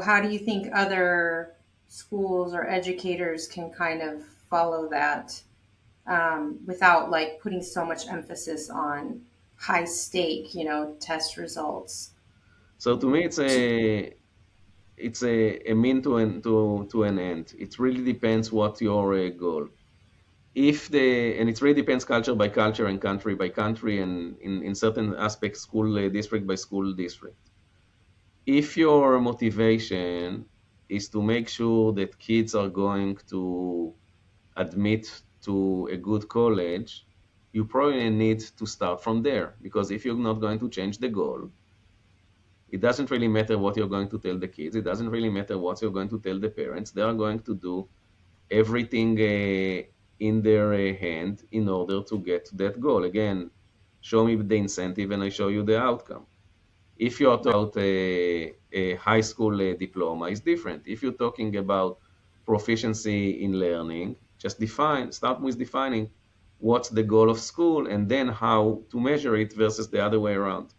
how do you think other schools or educators can kind of follow that without like putting so much emphasis on high stake, test results? So to me, it's a mean to an end. It really depends what your goal. If the and it really depends culture by culture and country by country and in certain aspects school district by school district. If your motivation is to make sure that kids are going to admit to a good college, you probably need to start from there, because if you're not going to change the goal, it doesn't really matter what you're going to tell the kids. It doesn't really matter what you're going to tell the parents. They are going to do everything in their hand in order to get to that goal. Again, show me the incentive and I show you the outcome. If you are talking about a high school diploma, it's different. If you're talking about proficiency in learning, just start with defining what's the goal of school and then how to measure it versus the other way around.